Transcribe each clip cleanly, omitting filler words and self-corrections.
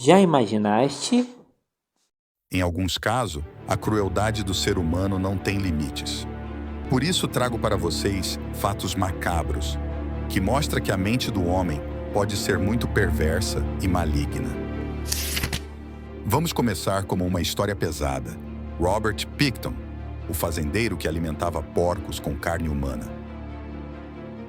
Já imaginaste? Em alguns casos, a crueldade do ser humano não tem limites. Por isso trago para vocês fatos macabros, que mostra que a mente do homem pode ser muito perversa e maligna. Vamos começar como uma história pesada. Robert Pickton, o fazendeiro que alimentava porcos com carne humana.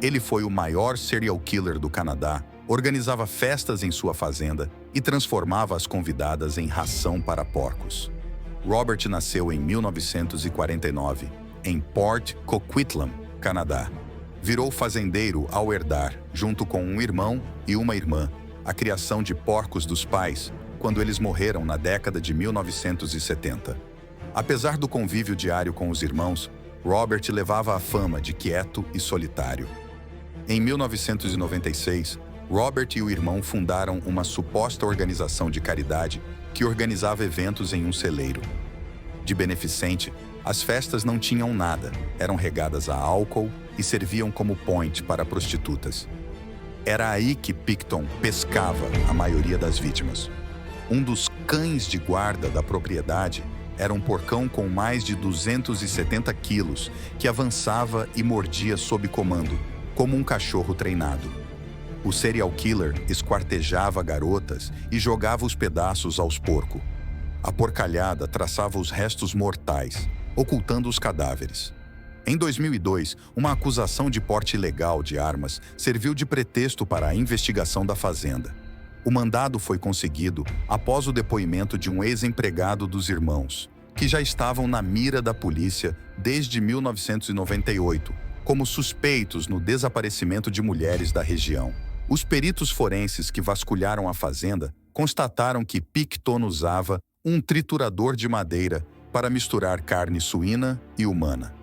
Ele foi o maior serial killer do Canadá, organizava festas em sua fazenda e transformava as convidadas em ração para porcos. Robert nasceu em 1949, em Port Coquitlam, Canadá. Virou fazendeiro ao herdar, junto com um irmão e uma irmã, a criação de porcos dos pais, quando eles morreram na década de 1970. Apesar do convívio diário com os irmãos, Robert levava a fama de quieto e solitário. Em 1996, Robert e o irmão fundaram uma suposta organização de caridade que organizava eventos em um celeiro. De beneficente, as festas não tinham nada, eram regadas a álcool e serviam como point para prostitutas. Era aí que Pickton pescava a maioria das vítimas. Um dos cães de guarda da propriedade era um porcão com mais de 270 quilos que avançava e mordia sob comando, como um cachorro treinado. O serial killer esquartejava garotas e jogava os pedaços aos porcos. A porcalhada traçava os restos mortais, ocultando os cadáveres. Em 2002, uma acusação de porte ilegal de armas serviu de pretexto para a investigação da fazenda. O mandado foi conseguido após o depoimento de um ex-empregado dos irmãos, que já estavam na mira da polícia desde 1998, como suspeitos no desaparecimento de mulheres da região. Os peritos forenses que vasculharam a fazenda constataram que Pickton usava um triturador de madeira para misturar carne suína e humana.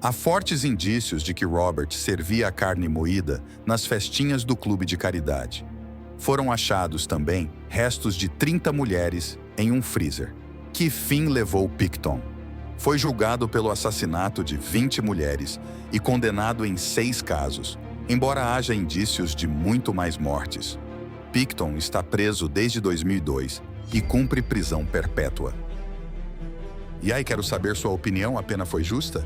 Há fortes indícios de que Robert servia a carne moída nas festinhas do clube de caridade. Foram achados também restos de 30 mulheres em um freezer. Que fim levou Pickton? Foi julgado pelo assassinato de 20 mulheres e condenado em 6 casos, embora haja indícios de muito mais mortes. Pickton está preso desde 2002 e cumpre prisão perpétua. E aí, quero saber sua opinião, a pena foi justa?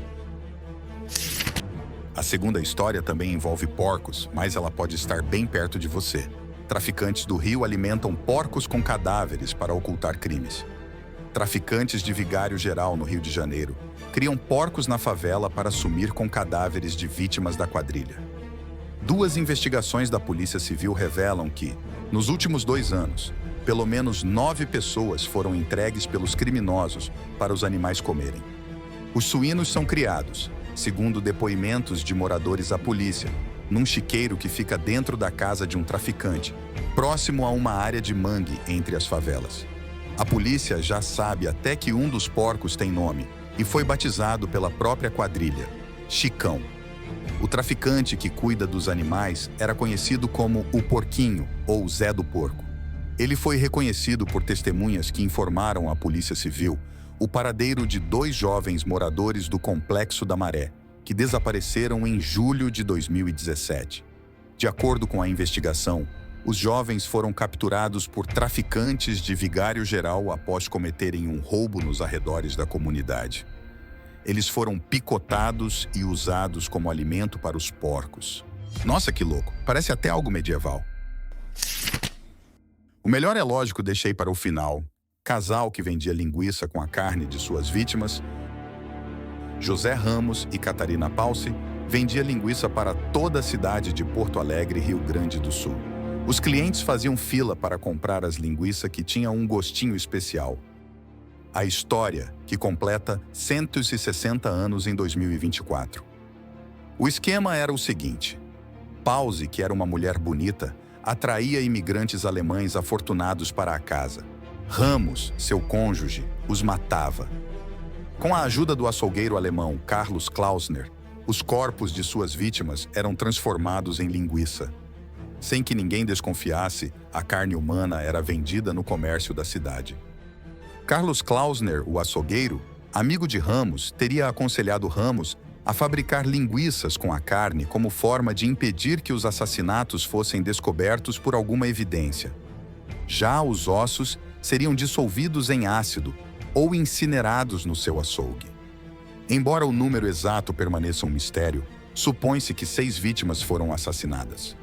A segunda história também envolve porcos, mas ela pode estar bem perto de você. Traficantes do Rio alimentam porcos com cadáveres para ocultar crimes. Traficantes de vigário geral no Rio de Janeiro criam porcos na favela para sumir com cadáveres de vítimas da quadrilha. 2 investigações da Polícia Civil revelam que, nos últimos 2 anos, pelo menos 9 pessoas foram entregues pelos criminosos para os animais comerem. Os suínos são criados, segundo depoimentos de moradores à polícia, num chiqueiro que fica dentro da casa de um traficante, próximo a uma área de mangue entre as favelas. A polícia já sabe até que um dos porcos tem nome e foi batizado pela própria quadrilha, Chicão. O traficante que cuida dos animais era conhecido como o Porquinho ou Zé do Porco. Ele foi reconhecido por testemunhas que informaram à Polícia Civil o paradeiro de 2 jovens moradores do Complexo da Maré, que desapareceram em julho de 2017. De acordo com a investigação, os jovens foram capturados por traficantes de vigário geral após cometerem um roubo nos arredores da comunidade. Eles foram picotados e usados como alimento para os porcos. Nossa, que louco! Parece até algo medieval. O melhor é lógico, deixei para o final. Casal que vendia linguiça com a carne de suas vítimas. José Ramos e Catarina Palce vendia linguiça para toda a cidade de Porto Alegre, Rio Grande do Sul. Os clientes faziam fila para comprar as linguiças que tinham um gostinho especial. A história, que completa 160 anos em 2024. O esquema era o seguinte: Pause, que era uma mulher bonita, atraía imigrantes alemães afortunados para a casa. Ramos, seu cônjuge, os matava. Com a ajuda do açougueiro alemão Carlos Klausner, os corpos de suas vítimas eram transformados em linguiça. Sem que ninguém desconfiasse, a carne humana era vendida no comércio da cidade. Carlos Klausner, o açougueiro, amigo de Ramos, teria aconselhado Ramos a fabricar linguiças com a carne como forma de impedir que os assassinatos fossem descobertos por alguma evidência. Já os ossos seriam dissolvidos em ácido ou incinerados no seu açougue. Embora o número exato permaneça um mistério, supõe-se que 6 vítimas foram assassinadas.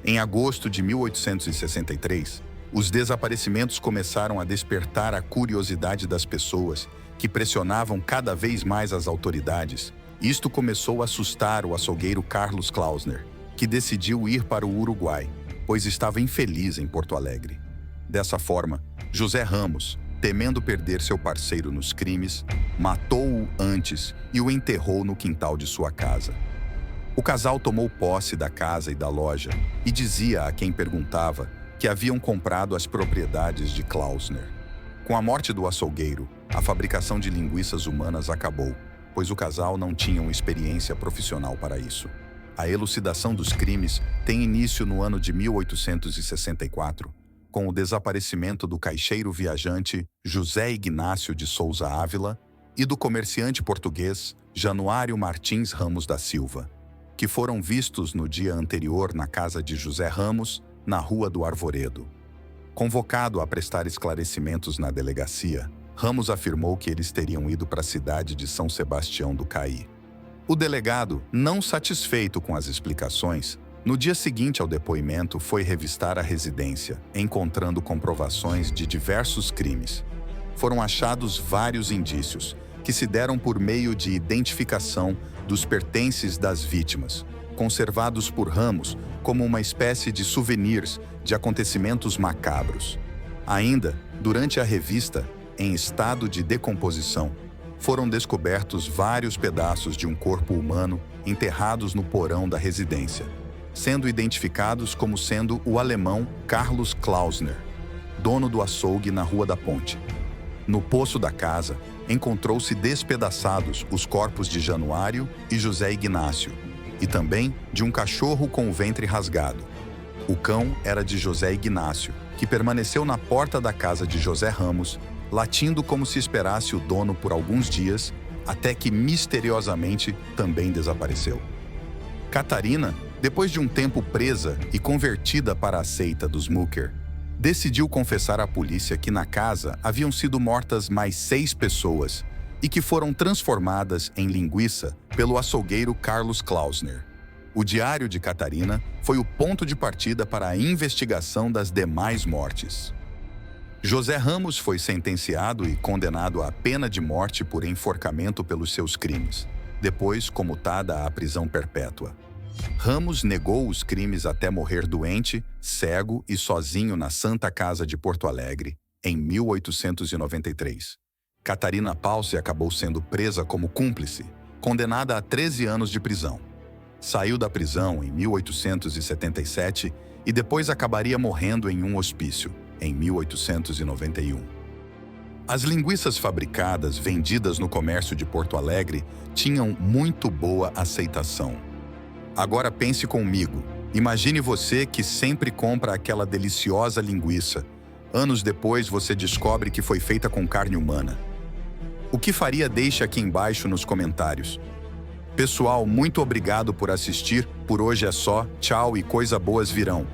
Em agosto de 1863, os desaparecimentos começaram a despertar a curiosidade das pessoas, que pressionavam cada vez mais as autoridades. Isto começou a assustar o açougueiro Carlos Klausner, que decidiu ir para o Uruguai, pois estava infeliz em Porto Alegre. Dessa forma, José Ramos, temendo perder seu parceiro nos crimes, matou-o antes e o enterrou no quintal de sua casa. O casal tomou posse da casa e da loja e dizia a quem perguntava que haviam comprado as propriedades de Klausner. Com a morte do açougueiro, a fabricação de linguiças humanas acabou, pois o casal não tinha experiência profissional para isso. A elucidação dos crimes tem início no ano de 1864, com o desaparecimento do caixeiro viajante José Ignácio de Souza Ávila e do comerciante português Januário Martins Ramos da Silva, que foram vistos no dia anterior na casa de José Ramos, na Rua do Arvoredo. Convocado a prestar esclarecimentos na delegacia, Ramos afirmou que eles teriam ido para a cidade de São Sebastião do Caí. O delegado, não satisfeito com as explicações, no dia seguinte ao depoimento foi revistar a residência, encontrando comprovações de diversos crimes. Foram achados vários indícios, que se deram por meio de identificação dos pertences das vítimas, conservados por Ramos como uma espécie de souvenirs de acontecimentos macabros. Ainda, durante a revista, em estado de decomposição, foram descobertos vários pedaços de um corpo humano enterrados no porão da residência, sendo identificados como sendo o alemão Carlos Klausner, dono do açougue na Rua da Ponte. No poço da casa, encontrou-se despedaçados os corpos de Januário e José Ignácio, e também de um cachorro com o ventre rasgado. O cão era de José Ignácio, que permaneceu na porta da casa de José Ramos, latindo como se esperasse o dono por alguns dias, até que misteriosamente também desapareceu. Catarina, depois de um tempo presa e convertida para a seita dos Mucker, decidiu confessar à polícia que na casa haviam sido mortas mais 6 pessoas e que foram transformadas em linguiça pelo açougueiro Carlos Klausner. O diário de Catarina foi o ponto de partida para a investigação das demais mortes. José Ramos foi sentenciado e condenado à pena de morte por enforcamento pelos seus crimes, depois comutada à prisão perpétua. Ramos negou os crimes até morrer doente, cego e sozinho na Santa Casa de Porto Alegre, em 1893. Catarina Palce acabou sendo presa como cúmplice, condenada a 13 anos de prisão. Saiu da prisão em 1877 e depois acabaria morrendo em um hospício, em 1891. As linguiças fabricadas, vendidas no comércio de Porto Alegre, tinham muito boa aceitação. Agora pense comigo. Imagine você que sempre compra aquela deliciosa linguiça. Anos depois você descobre que foi feita com carne humana. O que faria? Deixe aqui embaixo nos comentários. Pessoal, muito obrigado por assistir. Por hoje é só. Tchau e coisas boas virão.